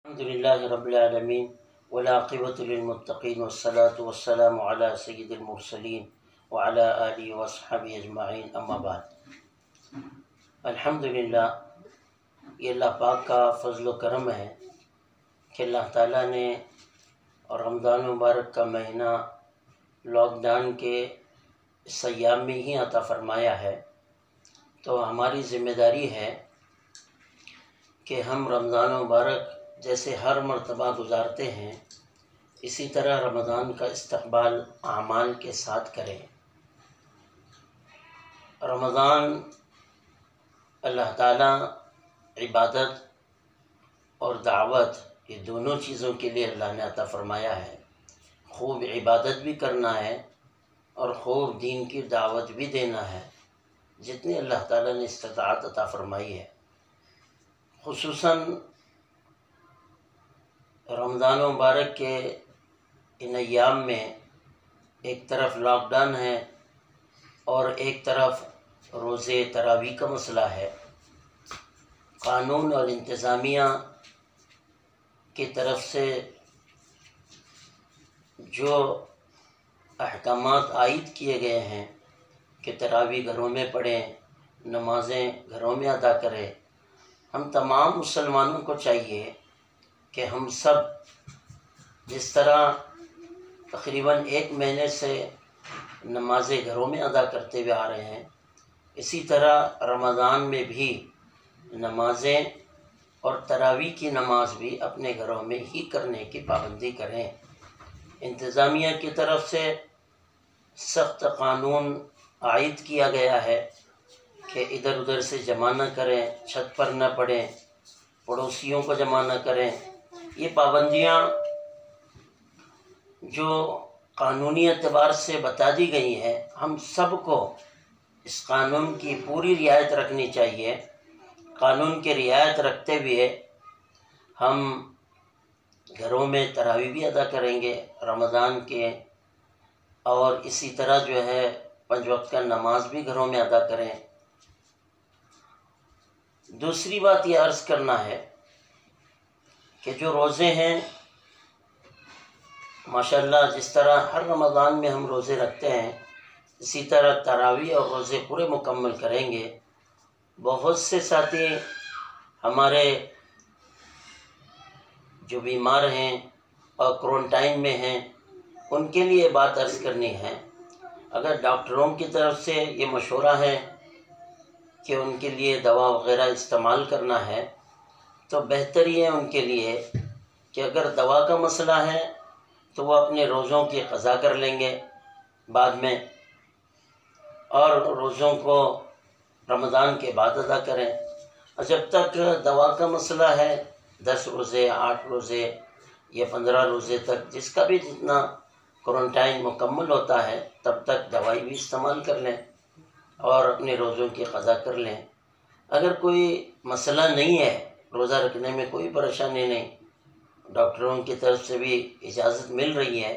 الحمد لله رب العالمين والعاقبة للمتقين والصلاة والسلام على سيد المرسلين وعلى آله وصحبه أجمعين أما بعد الحمدللہ یہ اللہ پاک کا فضل و کرم ہے کہ اللہ تعالیٰ نے رمضان مبارک کا مہینہ لاک ڈاؤن کے اس ایام میں ہی عطا فرمایا ہے۔ تو ہماری ذمہ داری ہے کہ ہم رمضان مبارک جیسے ہر مرتبہ گزارتے ہیں اسی طرح رمضان کا استقبال اعمال کے ساتھ کریں۔ رمضان اللہ تعالیٰ عبادت اور دعوت یہ دونوں چیزوں کے لیے اللہ نے عطا فرمایا ہے۔ خوب عبادت بھی کرنا ہے اور خوب دین کی دعوت بھی دینا ہے جتنی اللہ تعالیٰ نے استطاعت عطا فرمائی ہے۔ خصوصاً رمضان مبارک کے ان ایام میں ایک طرف لاک ڈاؤن ہے اور ایک طرف روزے تراویح کا مسئلہ ہے۔ قانون اور انتظامیہ کی طرف سے جو احکامات عائد کیے گئے ہیں کہ تراویح گھروں میں پڑھیں، نمازیں گھروں میں ادا کریں، ہم تمام مسلمانوں کو چاہیے کہ ہم سب جس طرح تقریباً 1 مہینے سے نمازیں گھروں میں ادا کرتے ہوئے آ رہے ہیں، اسی طرح رمضان میں بھی نمازیں اور تراویح کی نماز بھی اپنے گھروں میں ہی کرنے کی پابندی کریں۔ انتظامیہ کی طرف سے سخت قانون عائد کیا گیا ہے کہ ادھر ادھر سے جمع نہ کریں، چھت پر نہ پڑھیں، پڑوسیوں کو جمع نہ کریں۔ یہ پابندیاں جو قانونی اعتبار سے بتا دی گئی ہیں، ہم سب کو اس قانون کی پوری رعایت رکھنی چاہیے۔ قانون کی رعایت رکھتے ہوئے ہم گھروں میں تراویح بھی ادا کریں گے رمضان کے، اور اسی طرح جو ہے 5 وقت کا نماز بھی گھروں میں ادا کریں۔ دوسری بات یہ عرض کرنا ہے کہ جو روزے ہیں ماشاءاللہ جس طرح ہر رمضان میں ہم روزے رکھتے ہیں اسی طرح تراویح اور روزے پورے مکمل کریں گے۔ بہت سے ساتھی ہمارے جو بیمار ہیں اور کوارنٹائن میں ہیں ان کے لیے بات عرض کرنی ہے۔ اگر ڈاکٹروں کی طرف سے یہ مشورہ ہے کہ ان کے لیے دوا وغیرہ استعمال کرنا ہے تو بہتر یہ ہے ان کے لیے کہ اگر دوا کا مسئلہ ہے تو وہ اپنے روزوں کی قضا کر لیں گے بعد میں، اور روزوں کو رمضان کے بعد ادا کریں۔ اور جب تک دوا کا مسئلہ ہے 10 روزے 8 روزے یا 15 روزے تک جس کا بھی جتنا کوارنٹائن مکمل ہوتا ہے تب تک دوائی بھی استعمال کر لیں اور اپنے روزوں کی قضا کر لیں۔ اگر کوئی مسئلہ نہیں ہے، روزہ رکھنے میں کوئی پریشانی نہیں، ڈاکٹروں کی طرف سے بھی اجازت مل رہی ہے،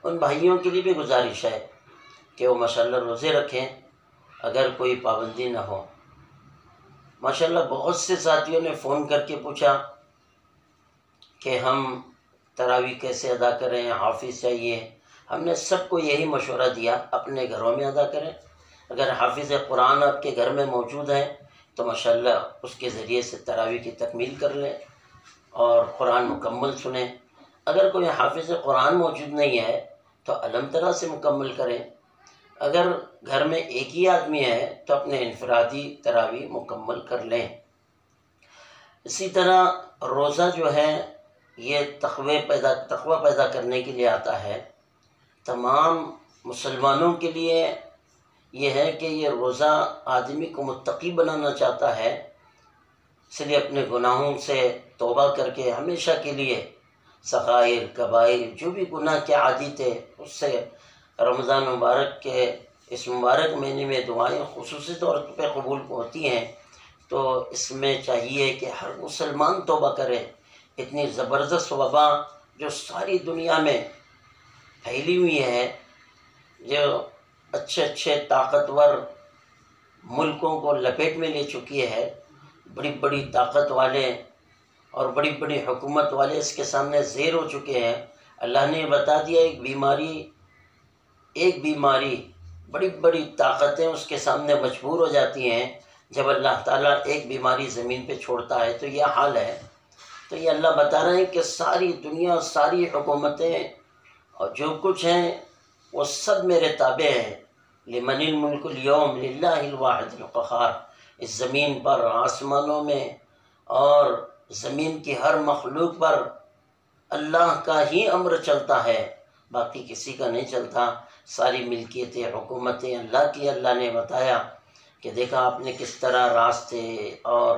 ان بھائیوں کے لیے بھی گزارش ہے کہ وہ ماشاءاللہ روزے رکھیں اگر کوئی پابندی نہ ہو۔ ماشاءاللہ بہت سے ساتھیوں نے فون کر کے پوچھا کہ ہم تراویح کیسے ادا کریں، حافظ چاہیے۔ ہم نے سب کو یہی مشورہ دیا اپنے گھروں میں ادا کریں۔ اگر حافظ قرآن آپ کے گھر میں موجود ہیں تو ماشاءاللہ اس کے ذریعے سے تراویح کی تکمیل کر لیں اور قرآن مکمل سنیں۔ اگر کوئی حافظ قرآن موجود نہیں ہے تو الحمدللہ سے مکمل کریں۔ اگر گھر میں ایک ہی آدمی ہے تو اپنے انفرادی تراویح مکمل کر لیں۔ اسی طرح روزہ جو ہے یہ تقوی پیدا کرنے کے لیے آتا ہے۔ تمام مسلمانوں کے لیے یہ ہے کہ یہ روزہ آدمی کو متقی بنانا چاہتا ہے، اس لیے اپنے گناہوں سے توبہ کر کے ہمیشہ کے لیے صغائر کبائر جو بھی گناہ کے عادی تھے اس سے رمضان مبارک کے اس مبارک مہینے میں دعائیں خصوصی طور پہ قبول ہوتی ہیں۔ تو اس میں چاہیے کہ ہر مسلمان توبہ کرے۔ اتنی زبردست وبا جو ساری دنیا میں پھیلی ہوئی ہے، جو اچھے طاقتور ملکوں کو لپیٹ میں لے چکی ہے، بڑی بڑی طاقت والے اور بڑی بڑی حکومت والے اس کے سامنے زیر ہو چکے ہیں۔ اللہ نے بتا دیا ایک بیماری بڑی بڑی طاقتیں اس کے سامنے مجبور ہو جاتی ہیں جب اللہ تعالیٰ ایک بیماری زمین پہ چھوڑتا ہے، تو یہ حال ہے۔ تو یہ اللہ بتا رہے ہیں کہ ساری دنیا، ساری حکومتیں اور جو کچھ ہیں وہ سب میرے تابع ہیں۔ لمن الملک اليوم للہ الواحد القہار۔ اس زمین پر، آسمانوں میں اور زمین کی ہر مخلوق پر اللہ کا ہی امر چلتا ہے، باقی کسی کا نہیں چلتا۔ ساری ملکیتیں، حکومتیں اللہ کی۔ اللہ نے بتایا کہ دیکھا آپ نے کس طرح راستے اور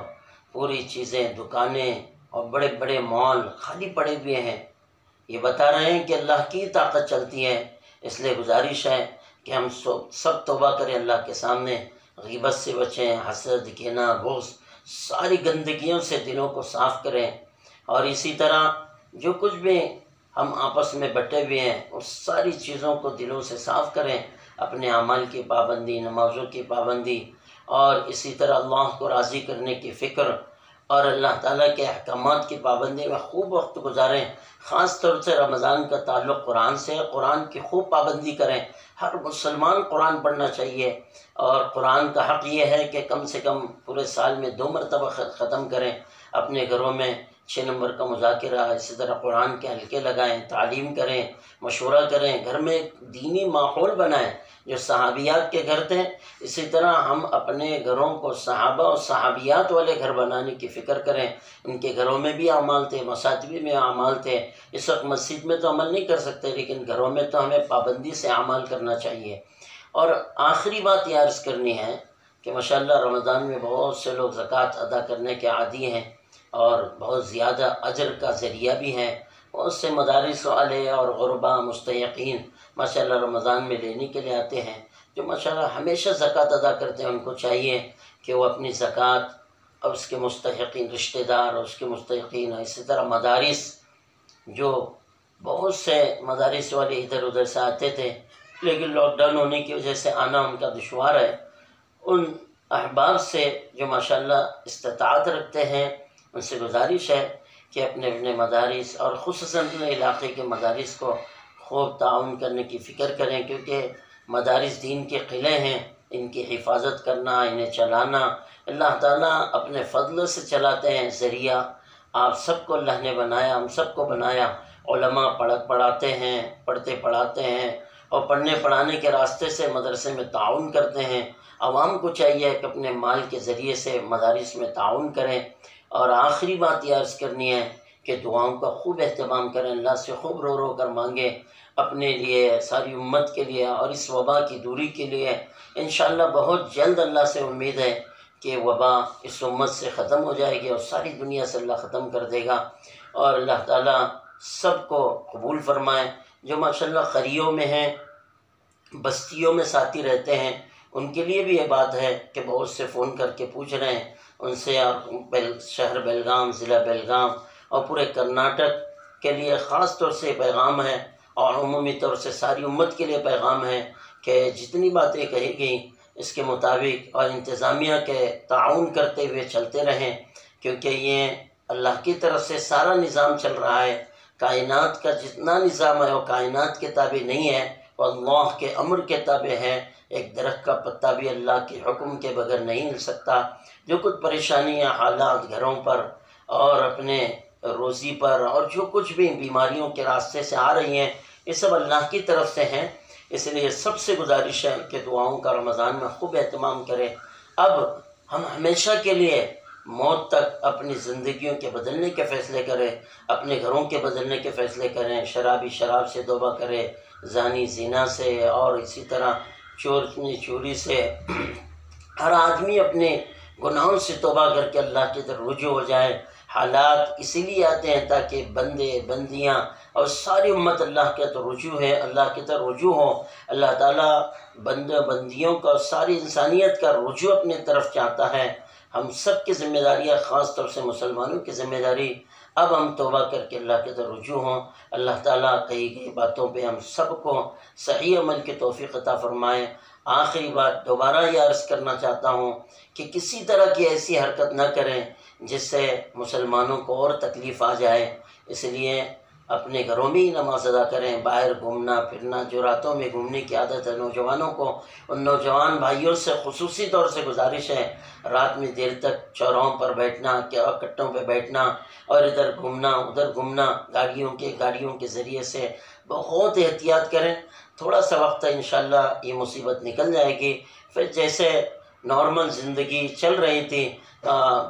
پوری چیزیں، دکانیں اور بڑے بڑے مال خالی پڑے ہوئے ہیں۔ یہ بتا رہے ہیں کہ اللہ کی طاقت چلتی ہے۔ اس لیے گزارش ہے کہ ہم سب توبہ کریں اللہ کے سامنے، غیبت سے بچیں، حسد، کینہ، بغض، ساری گندگیوں سے دلوں کو صاف کریں، اور اسی طرح جو کچھ بھی ہم آپس میں بٹے ہوئے ہیں اس ساری چیزوں کو دلوں سے صاف کریں۔ اپنے اعمال کی پابندی، نمازوں کی پابندی، اور اسی طرح اللہ کو راضی کرنے کی فکر اور اللہ تعالیٰ کے احکامات کی پابندی میں خوب وقت گزاریں۔ خاص طور سے رمضان کا تعلق قرآن سے ہے، قرآن کی خوب پابندی کریں۔ ہر مسلمان قرآن پڑھنا چاہیے، اور قرآن کا حق یہ ہے کہ کم سے کم پورے سال میں 2 مرتبہ ختم کریں۔ اپنے گھروں میں 6 نمبر کا مذاکرہ، اسی طرح قرآن کے حلقے لگائیں، تعلیم کریں، مشورہ کریں، گھر میں ایک دینی ماحول بنائیں جو صحابیات کے گھر تھے۔ اسی طرح ہم اپنے گھروں کو صحابہ اور صحابیات والے گھر بنانے کی فکر کریں۔ ان کے گھروں میں بھی اعمال تھے، مساجد میں اعمال تھے۔ اس وقت مسجد میں تو عمل نہیں کر سکتے، لیکن گھروں میں تو ہمیں پابندی سے اعمال کرنا چاہیے۔ اور آخری بات یہ عرض کرنی ہے کہ ماشاءاللہ رمضان میں بہت سے لوگ زکوٰۃ ادا کرنے کے عادی ہیں اور بہت زیادہ اجر کا ذریعہ بھی ہیں۔ بہت سے مدارس والے اور غربا مستحقین ماشاءاللہ رمضان میں لینے کے لیے آتے ہیں، جو ماشاءاللہ ہمیشہ زکوٰۃ ادا کرتے ہیں۔ ان کو چاہیے کہ وہ اپنی زکوٰۃ اور اس کے مستحقین رشتہ دار اور اس کے مستحقین، اسی طرح مدارس، جو بہت سے مدارس والے ادھر ادھر سے آتے تھے لیکن لاک ڈاؤن ہونے کی وجہ سے آنا ان کا دشوار ہے، ان احباب سے جو ماشاءاللہ استطاعت رکھتے ہیں ان سے گزارش ہے کہ اپنے اپنے مدارس اور خصوصاً اپنے علاقے کے مدارس کو خوب تعاون کرنے کی فکر کریں، کیونکہ مدارس دین کے قلعے ہیں، ان کی حفاظت کرنا، انہیں چلانا اللہ تعالیٰ اپنے فضل سے چلاتے ہیں۔ ذریعہ آپ سب کو اللہ نے بنایا، ہم سب کو بنایا۔ علماء پڑھاتے ہیں، پڑھتے پڑھاتے ہیں، اور پڑھنے پڑھانے کے راستے سے مدرسے میں تعاون کرتے ہیں۔ عوام کو چاہیے کہ اپنے مال کے ذریعے سے مدارس میں تعاون کریں۔ اور آخری بات یہ عرض کرنی ہے کہ دعاؤں کا خوب اہتمام کریں، اللہ سے خوب رو رو کر مانگیں، اپنے لیے، ساری امت کے لیے، اور اس وبا کی دوری کے لیے۔ انشاءاللہ بہت جلد اللہ سے امید ہے کہ وبا اس امت سے ختم ہو جائے گی اور ساری دنیا سے اللہ ختم کر دے گا، اور اللہ تعالیٰ سب کو قبول فرمائے۔ جو ماشاءاللہ قریوں میں ہیں، بستیوں میں ساتھی رہتے ہیں، ان کے لیے بھی یہ بات ہے کہ بہت سے فون کر کے پوچھ رہے ہیں ان سے، اور شہر بیلگام، ضلع بیلگام اور پورے کرناٹک کے لیے خاص طور سے پیغام ہے، اور عمومی طور سے ساری امت کے لیے پیغام ہے کہ جتنی باتیں کہی گئیں اس کے مطابق اور انتظامیہ کے تعاون کرتے ہوئے چلتے رہیں، کیونکہ یہ اللہ کی طرف سے سارا نظام چل رہا ہے۔ کائنات کا جتنا نظام ہے وہ کائنات کے تابع نہیں ہے، وہ اللہ کے امر کے تابع ہے۔ ایک درخت کا پتا بھی اللہ کے حکم کے بغیر نہیں ہل سکتا۔ جو کچھ پریشانیاں، حالات گھروں پر اور اپنے روزی پر اور جو کچھ بھی بیماریوں کے راستے سے آ رہی ہیں، یہ سب اللہ کی طرف سے ہیں۔ اس لیے سب سے گزارش ہے کہ دعاؤں کا رمضان میں خوب اہتمام کریں۔ اب ہم ہمیشہ کے لیے موت تک اپنی زندگیوں کے بدلنے کے فیصلے کریں، اپنے گھروں کے بدلنے کے فیصلے کریں، شرابی شراب سے توبہ کرے، زانی زنا سے، اور اسی طرح چور چوری سے۔ ہر آدمی اپنے گناہوں سے توبہ کر کے اللہ کی طرف رجوع ہو جائے۔ حالات اسی لیے آتے ہیں تاکہ بندے، بندیاں اور ساری امت اللہ کے طرف رجوع ہے، اللہ کی طرف رجوع ہو۔ اللہ تعالیٰ بندے بندیوں کا، ساری انسانیت کا رجوع اپنی طرف چاہتا ہے۔ ہم سب کی ذمہ داری ہے، خاص طور سے مسلمانوں کی ذمہ داری، اب ہم توبہ کر کے اللہ کی طرف رجوع ہوں۔ اللہ تعالیٰ کہی گئی باتوں پہ ہم سب کو صحیح عمل کی توفیق عطا فرمائے۔ آخری بات دوبارہ یہ عرض کرنا چاہتا ہوں کہ کسی طرح کی ایسی حرکت نہ کریں جس سے مسلمانوں کو اور تکلیف آ جائے، اس لیے اپنے گھروں میں ہی نماز ادا کریں۔ باہر گھومنا پھرنا، جو راتوں میں گھومنے کی عادت ہے نوجوانوں کو، ان نوجوان بھائیوں سے خصوصی طور سے گزارش ہے، رات میں دیر تک چوراہوں پر بیٹھنا، کیا کٹوں پہ بیٹھنا اور ادھر گھومنا ادھر گھومنا گاڑیوں کے ذریعے سے بہت احتیاط کریں۔ تھوڑا سا وقت ہے، انشاءاللہ یہ مصیبت نکل جائے گی، پھر جیسے نارمل زندگی چل رہی تھی،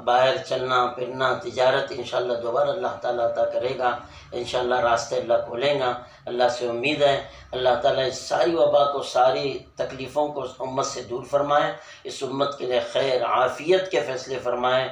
باہر چلنا پھرنا تجارت انشاءاللہ دوبارہ اللہ تعالیٰ عطا کرے گا، انشاءاللہ راستے اللہ کھولیں گا۔ اللہ سے امید ہے اللہ تعالیٰ اس ساری وبا کو، ساری تکلیفوں کو اس امت سے دور فرمائے، اس امت کے لیے خیر عافیت کے فیصلے فرمائے۔